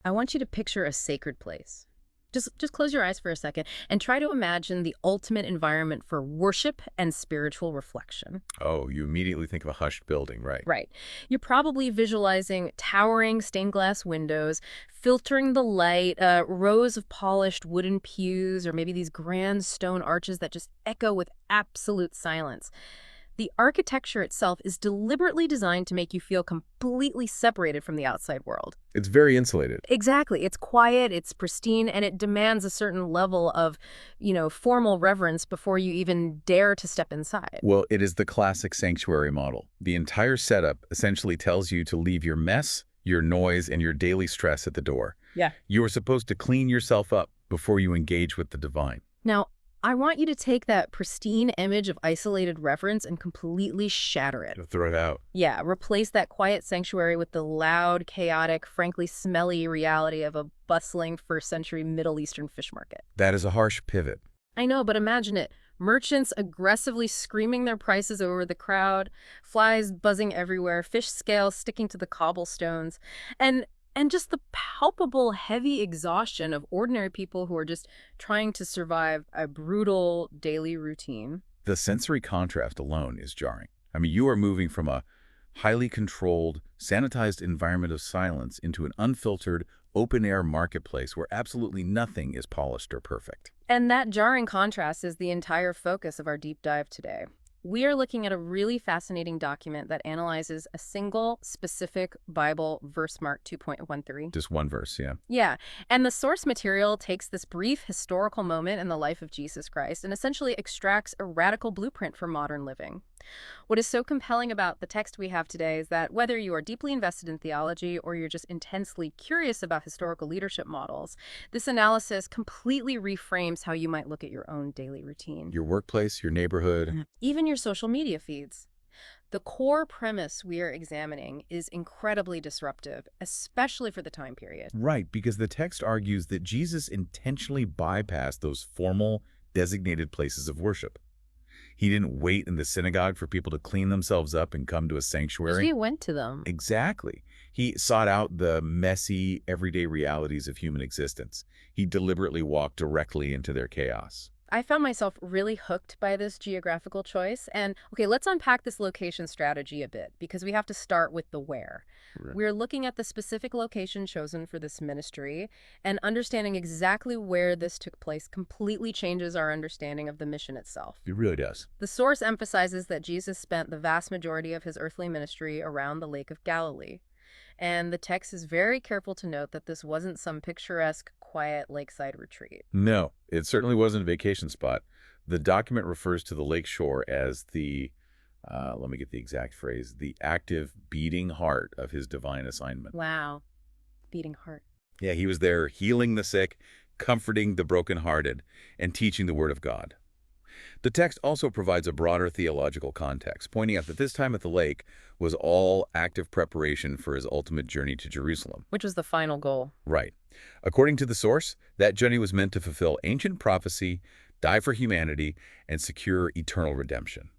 I want you to picture a sacred place. Just close your eyes for a second and try to imagine the ultimate environment for worship and spiritual reflection. Oh, you immediately think of a hushed building, right? Right. You're probably visualizing towering stained glass windows, filtering the light, rows of polished wooden pews, or maybe these grand stone arches that just echo with absolute silence. The architecture itself is deliberately designed to make you feel completely separated from the outside world. It's very insulated. Exactly. It's quiet, it's pristine, and it demands a certain level of, formal reverence before you even dare to step inside. Well, it is the classic sanctuary model. The entire setup essentially tells you to leave your mess, your noise, and your daily stress at the door. Yeah. You are supposed to clean yourself up before you engage with the divine. Now, I want you to take that pristine image of isolated reverence and completely shatter it. Throw it out. Yeah, replace that quiet sanctuary with the loud, chaotic, frankly smelly reality of a bustling first-century Middle Eastern fish market. That is a harsh pivot. I know, but imagine it. Merchants aggressively screaming their prices over the crowd, flies buzzing everywhere, fish scales sticking to the cobblestones, and just the palpable, heavy exhaustion of ordinary people who are just trying to survive a brutal daily routine. The sensory contrast alone is jarring. I mean, you are moving from a highly controlled, sanitized environment of silence into an unfiltered, open-air marketplace where absolutely nothing is polished or perfect. And that jarring contrast is the entire focus of our deep dive today. We are looking at a really fascinating document that analyzes a single specific Bible verse mark 2.13. Just one verse, yeah. Yeah, and the source material takes this brief historical moment in the life of Jesus Christ and essentially extracts a radical blueprint for modern living. What is so compelling about the text we have today is that whether you are deeply invested in theology or you're just intensely curious about historical leadership models, this analysis completely reframes how you might look at your own daily routine. Your workplace, your neighborhood. Even your social media feeds. The core premise we are examining is incredibly disruptive, especially for the time period. Right, because the text argues that Jesus intentionally bypassed those formal, designated places of worship. He didn't wait in the synagogue for people to clean themselves up and come to a sanctuary. He went to them. Exactly. He sought out the messy, everyday realities of human existence. He deliberately walked directly into their chaos. I found myself really hooked by this geographical choice. And okay, let's unpack this location strategy a bit because we have to start with the where. Right. We're looking at the specific location chosen for this ministry, and understanding exactly where this took place completely changes our understanding of the mission itself. It really does. The source emphasizes that Jesus spent the vast majority of his earthly ministry around the Lake of Galilee. And the text is very careful to note that this wasn't some picturesque, quiet lakeside retreat. No, it certainly wasn't a vacation spot. The document refers to the lakeshore as the, let me get the exact phrase, the active beating heart of his divine assignment. Wow. Beating heart. Yeah, he was there healing the sick, comforting the brokenhearted, and teaching the word of God. The text also provides a broader theological context, pointing out that this time at the lake was all active preparation for his ultimate journey to Jerusalem. Which was the final goal. Right. According to the source, that journey was meant to fulfill ancient prophecy, die for humanity, and secure eternal redemption.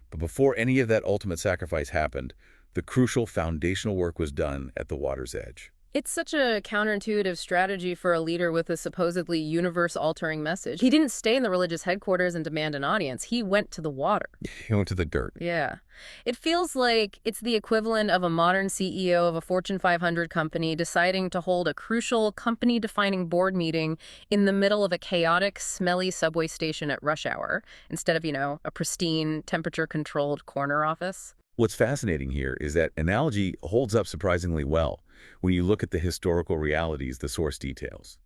But before any of that ultimate sacrifice happened, the crucial foundational work was done at the water's edge. It's such a counterintuitive strategy for a leader with a supposedly universe-altering message. He didn't stay in the religious headquarters and demand an audience. He went to the water. He went to the dirt. Yeah. It feels like it's the equivalent of a modern CEO of a Fortune 500 company deciding to hold a crucial company-defining board meeting in the middle of a chaotic, smelly subway station at rush hour, instead of, a pristine, temperature-controlled corner office. What's fascinating here is that analogy holds up surprisingly well when you look at the historical realities the source details.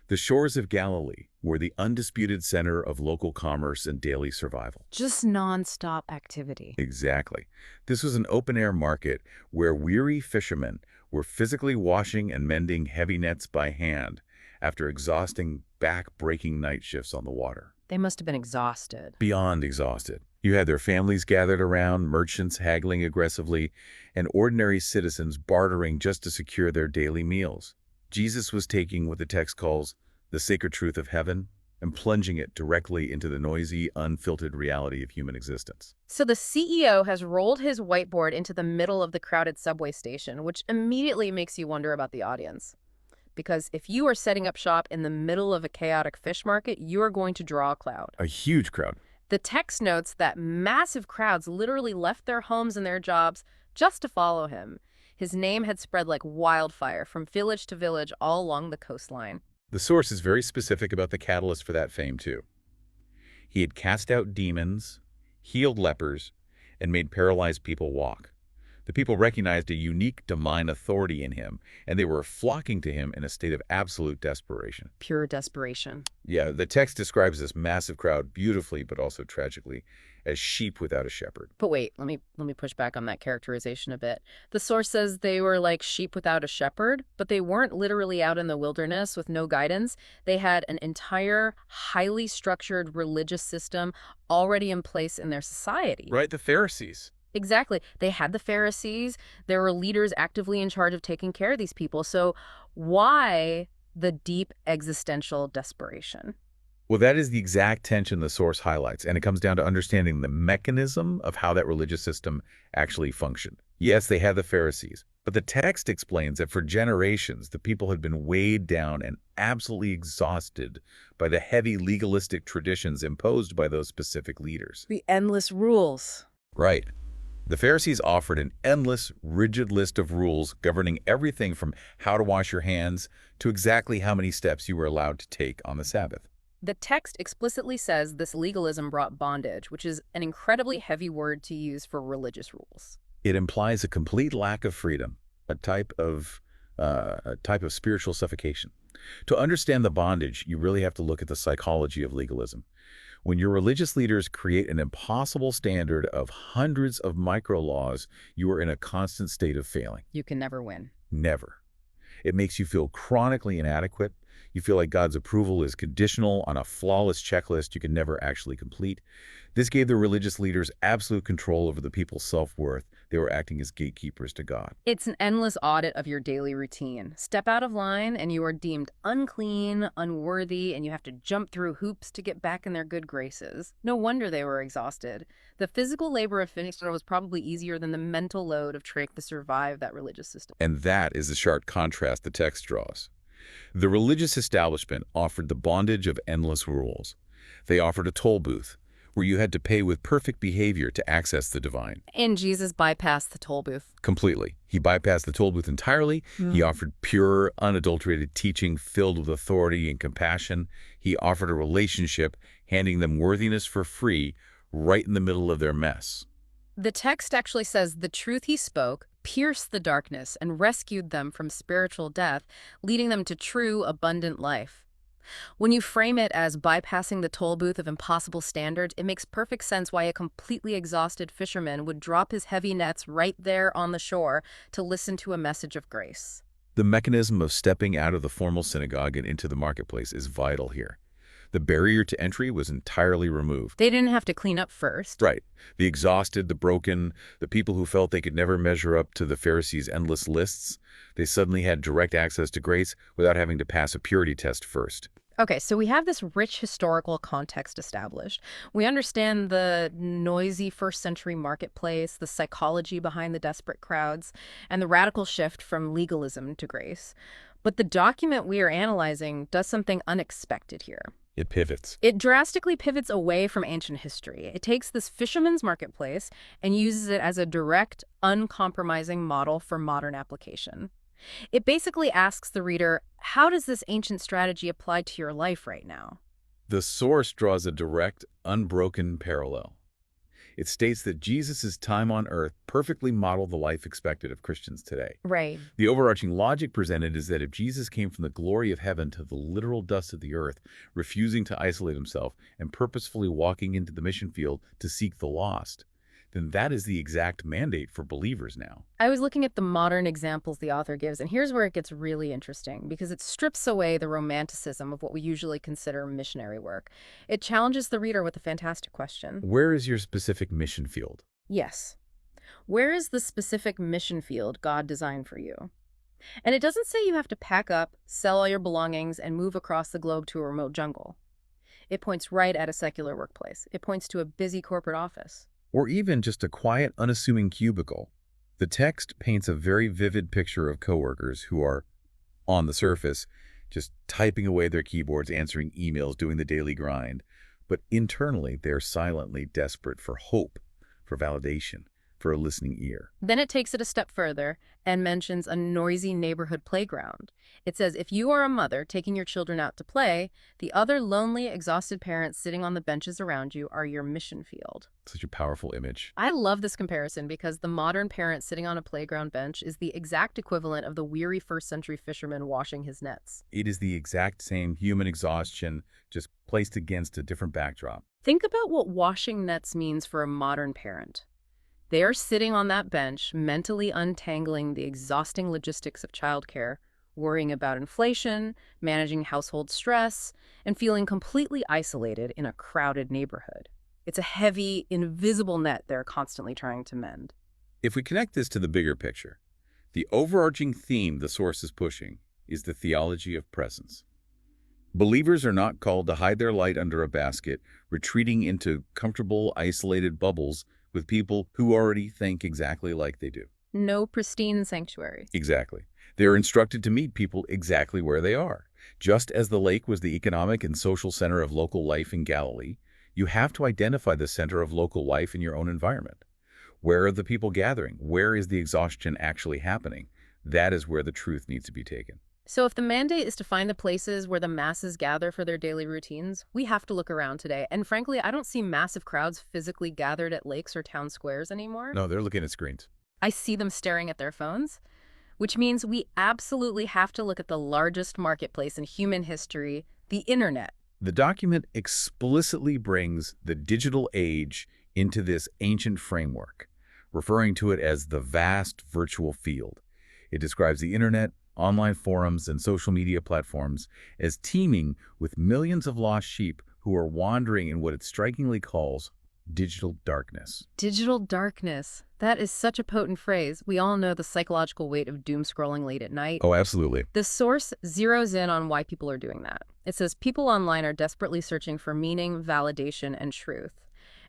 The shores of Galilee were the undisputed center of local commerce and daily survival. Just nonstop activity. Exactly. This was an open-air market where weary fishermen were physically washing and mending heavy nets by hand after exhausting, back-breaking night shifts on the water. They must have been exhausted. Beyond exhausted. You had their families gathered around, merchants haggling aggressively, and ordinary citizens bartering just to secure their daily meals. Jesus was taking what the text calls the sacred truth of heaven and plunging it directly into the noisy, unfiltered reality of human existence. So the CEO has rolled his whiteboard into the middle of the crowded subway station, which immediately makes you wonder about the audience. because if you are setting up shop in the middle of a chaotic fish market, you are going to draw a crowd. A huge crowd. The text notes that massive crowds literally left their homes and their jobs just to follow him. His name had spread like wildfire from village to village all along the coastline. The source is very specific about the catalyst for that fame, too. He had cast out demons, healed lepers, and made paralyzed people walk. The people recognized a unique divine authority in him, and they were flocking to him in a state of absolute desperation. Pure desperation. Yeah, the text describes this massive crowd beautifully, but also tragically, as sheep without a shepherd. But wait, let me push back on that characterization a bit. The source says they were like sheep without a shepherd, but they weren't literally out in the wilderness with no guidance. They had an entire, highly structured religious system already in place in their society. Right, the Pharisees. Exactly. They had the Pharisees. There were leaders actively in charge of taking care of these people. So why the deep existential desperation? Well, that is the exact tension the source highlights, and it comes down to understanding the mechanism of how that religious system actually functioned. Yes, they had the Pharisees, but the text explains that for generations, the people had been weighed down and absolutely exhausted by the heavy legalistic traditions imposed by those specific leaders. The endless rules. Right. The Pharisees offered an endless, rigid list of rules governing everything from how to wash your hands to exactly how many steps you were allowed to take on the Sabbath. The text explicitly says this legalism brought bondage, which is an incredibly heavy word to use for religious rules. It implies a complete lack of freedom, a type of spiritual suffocation. To understand the bondage, you really have to look at the psychology of legalism. When your religious leaders create an impossible standard of hundreds of micro-laws, you are in a constant state of failing. You can never win. Never. It makes you feel chronically inadequate. You feel like God's approval is conditional on a flawless checklist you can never actually complete. This gave the religious leaders absolute control over the people's self-worth. They were acting as gatekeepers to God. It's an endless audit of your daily routine. Step out of line and you are deemed unclean, unworthy, and you have to jump through hoops to get back in their good graces. No wonder they were exhausted. The physical labor of finishing was probably easier than the mental load of trying to survive that religious system. And that is the sharp contrast the text draws. The religious establishment offered the bondage of endless rules. They offered a toll booth, where you had to pay with perfect behavior to access the divine. And Jesus bypassed the toll booth. Completely. He bypassed the toll booth entirely. He offered pure, unadulterated teaching filled with authority and compassion. He offered a relationship, handing them worthiness for free, right in the middle of their mess. The text actually says the truth he spoke pierced the darkness and rescued them from spiritual death, leading them to true, abundant life. When you frame it as bypassing the toll booth of impossible standards, it makes perfect sense why a completely exhausted fisherman would drop his heavy nets right there on the shore to listen to a message of grace. The mechanism of stepping out of the formal synagogue and into the marketplace is vital here. The barrier to entry was entirely removed. They didn't have to clean up first. Right. The exhausted, the broken, the people who felt they could never measure up to the Pharisees' endless lists, they suddenly had direct access to grace without having to pass a purity test first. Okay, so we have this rich historical context established. We understand the noisy first-century marketplace, the psychology behind the desperate crowds, and the radical shift from legalism to grace. But the document we are analyzing does something unexpected here. It pivots. It drastically pivots away from ancient history. It takes this fisherman's marketplace and uses it as a direct, uncompromising model for modern application. It basically asks the reader, how does this ancient strategy apply to your life right now? The source draws a direct, unbroken parallel. It states that Jesus' time on earth perfectly modeled the life expected of Christians today. Right. The overarching logic presented is that if Jesus came from the glory of heaven to the literal dust of the earth, refusing to isolate himself and purposefully walking into the mission field to seek the lost, then that is the exact mandate for believers now. I was looking at the modern examples the author gives, and here's where it gets really interesting, because it strips away the romanticism of what we usually consider missionary work. It challenges the reader with a fantastic question. Where is your specific mission field? Yes. Where is the specific mission field God designed for you? And it doesn't say you have to pack up, sell all your belongings, and move across the globe to a remote jungle. It points right at a secular workplace. It points to a busy corporate office. Or even just a quiet, unassuming cubicle. The text paints a very vivid picture of coworkers who are on the surface, just typing away their keyboards, answering emails, doing the daily grind. But internally, they're silently desperate for hope, for validation, for a listening ear. Then it takes it a step further and mentions a noisy neighborhood playground. It says if you are a mother taking your children out to play, the other lonely, exhausted parents sitting on the benches around you are your mission field. Such a powerful image. I love this comparison because the modern parent sitting on a playground bench is the exact equivalent of the weary first-century fisherman washing his nets. It is the exact same human exhaustion, just placed against a different backdrop. Think about what washing nets means for a modern parent. They are sitting on that bench, mentally untangling the exhausting logistics of childcare, worrying about inflation, managing household stress, and feeling completely isolated in a crowded neighborhood. It's a heavy, invisible net they're constantly trying to mend. If we connect this to the bigger picture, the overarching theme the source is pushing is the theology of presence. Believers are not called to hide their light under a basket, retreating into comfortable, isolated bubbles with people who already think exactly like they do. No pristine sanctuary. Exactly. They are instructed to meet people exactly where they are. Just as the lake was the economic and social center of local life in Galilee, you have to identify the center of local life in your own environment. Where are the people gathering? Where is the exhaustion actually happening? That is where the truth needs to be taken. So if the mandate is to find the places where the masses gather for their daily routines, we have to look around today. And frankly, I don't see massive crowds physically gathered at lakes or town squares anymore. No, they're looking at screens. I see them staring at their phones, which means we absolutely have to look at the largest marketplace in human history, the internet. The document explicitly brings the digital age into this ancient framework, referring to it as the vast virtual field. It describes the internet, online forums, and social media platforms as teeming with millions of lost sheep who are wandering in what it strikingly calls digital darkness. Digital darkness. That is such a potent phrase. We all know the psychological weight of doom scrolling late at night. Oh, absolutely. The source zeroes in on why people are doing that. It says people online are desperately searching for meaning, validation, and truth.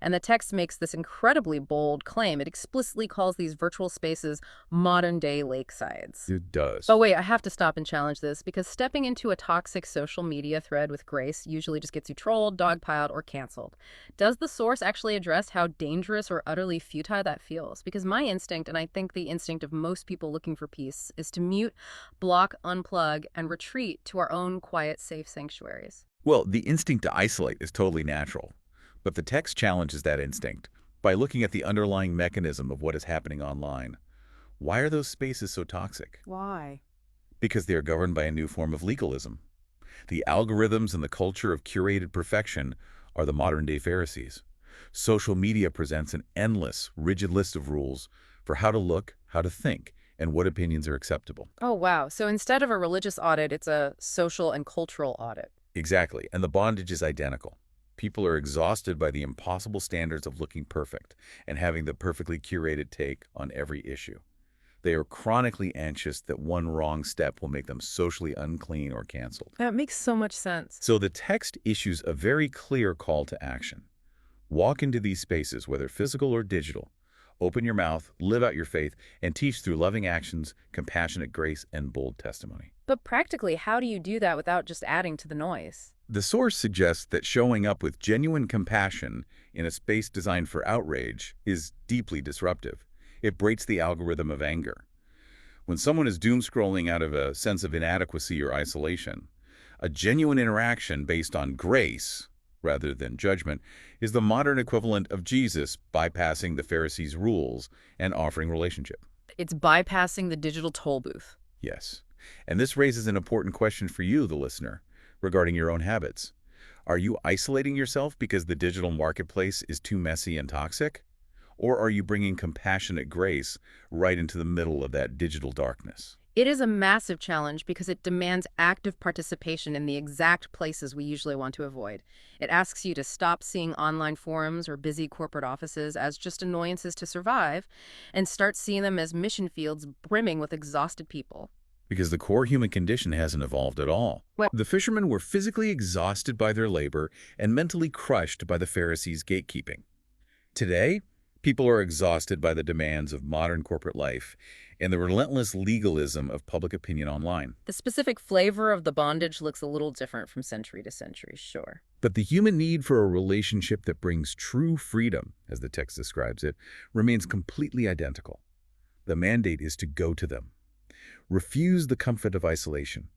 And the text makes this incredibly bold claim. It explicitly calls these virtual spaces modern-day lakesides. It does. But wait, I have to stop and challenge this because stepping into a toxic social media thread with grace usually just gets you trolled, dogpiled, or canceled. Does the source actually address how dangerous or utterly futile that feels? Because my instinct, and I think the instinct of most people looking for peace, is to mute, block, unplug, and retreat to our own quiet, safe sanctuaries. Well, the instinct to isolate is totally natural. But the text challenges that instinct by looking at the underlying mechanism of what is happening online. Why are those spaces so toxic? Why? Because they are governed by a new form of legalism. The algorithms and the culture of curated perfection are the modern-day Pharisees. Social media presents an endless, rigid list of rules for how to look, how to think, and what opinions are acceptable. Oh, wow. So instead of a religious audit, it's a social and cultural audit. Exactly, and the bondage is identical. People are exhausted by the impossible standards of looking perfect and having the perfectly curated take on every issue. They are chronically anxious that one wrong step will make them socially unclean or canceled. That makes so much sense. So the text issues a very clear call to action. Walk into these spaces, whether physical or digital. Open your mouth, live out your faith, and teach through loving actions, compassionate grace, and bold testimony. But practically, how do you do that without just adding to the noise? The source suggests that showing up with genuine compassion in a space designed for outrage is deeply disruptive. It breaks the algorithm of anger. When someone is doom-scrolling out of a sense of inadequacy or isolation, a genuine interaction based on grace, rather than judgment, is the modern equivalent of Jesus bypassing the Pharisees' rules and offering relationship. It's bypassing the digital toll booth. Yes. And this raises an important question for you, the listener, regarding your own habits. Are you isolating yourself because the digital marketplace is too messy and toxic? Or are you bringing compassionate grace right into the middle of that digital darkness? It is a massive challenge because it demands active participation in the exact places we usually want to avoid. It asks you to stop seeing online forums or busy corporate offices as just annoyances to survive and start seeing them as mission fields brimming with exhausted people. Because the core human condition hasn't evolved at all. Well, The fishermen were physically exhausted by their labor and mentally crushed by the Pharisees' gatekeeping. Today, people are exhausted by the demands of modern corporate life and the relentless legalism of public opinion online. The specific flavor of the bondage looks a little different from century to century, sure. But the human need for a relationship that brings true freedom, as the text describes it, remains completely identical. The mandate is to go to them. Refuse the comfort of isolation.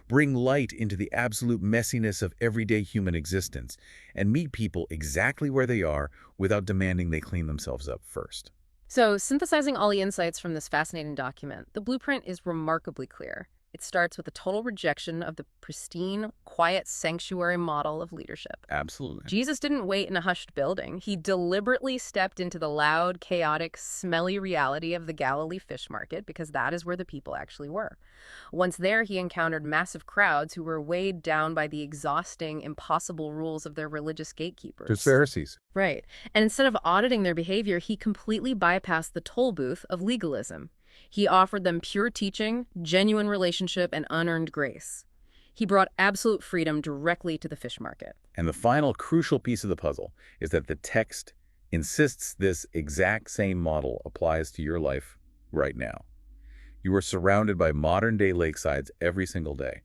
Bring light into the absolute messiness of everyday human existence, and meet people exactly where they are without demanding they clean themselves up first. So, synthesizing all the insights from this fascinating document, the blueprint is remarkably clear. It starts with a total rejection of the pristine, quiet sanctuary model of leadership. Absolutely. Jesus didn't wait in a hushed building. He deliberately stepped into the loud, chaotic, smelly reality of the Galilee fish market because that is where the people actually were. Once there, he encountered massive crowds who were weighed down by the exhausting, impossible rules of their religious gatekeepers. Pharisees. Right. And instead of auditing their behavior, he completely bypassed the toll booth of legalism. He offered them pure teaching, genuine relationship, and unearned grace. He brought absolute freedom directly to the fish market. And the final crucial piece of the puzzle is that the text insists this exact same model applies to your life right now. You are surrounded by modern-day lakesides every single day.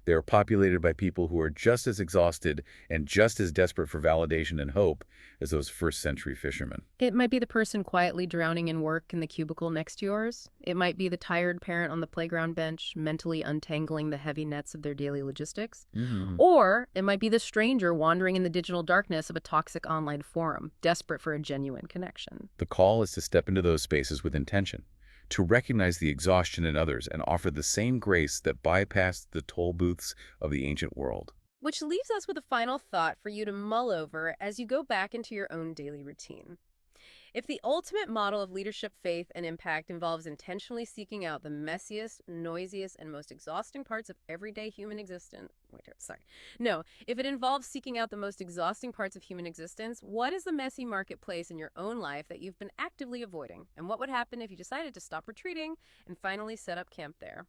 They are populated by people who are just as exhausted and just as desperate for validation and hope as those first-century fishermen. It might be the person quietly drowning in work in the cubicle next to yours. It might be the tired parent on the playground bench, mentally untangling the heavy nets of their daily logistics. Or it might be the stranger wandering in the digital darkness of a toxic online forum, desperate for a genuine connection. The call is to step into those spaces with intention, to recognize the exhaustion in others and offer the same grace that bypassed the toll booths of the ancient world. Which leaves us with a final thought for you to mull over as you go back into your own daily routine. If the ultimate model of leadership, faith, and impact involves intentionally seeking out the messiest, noisiest, and most exhausting parts of everyday human existence, if it involves seeking out the most exhausting parts of human existence, what is the messy marketplace in your own life that you've been actively avoiding? And what would happen if you decided to stop retreating and finally set up camp there?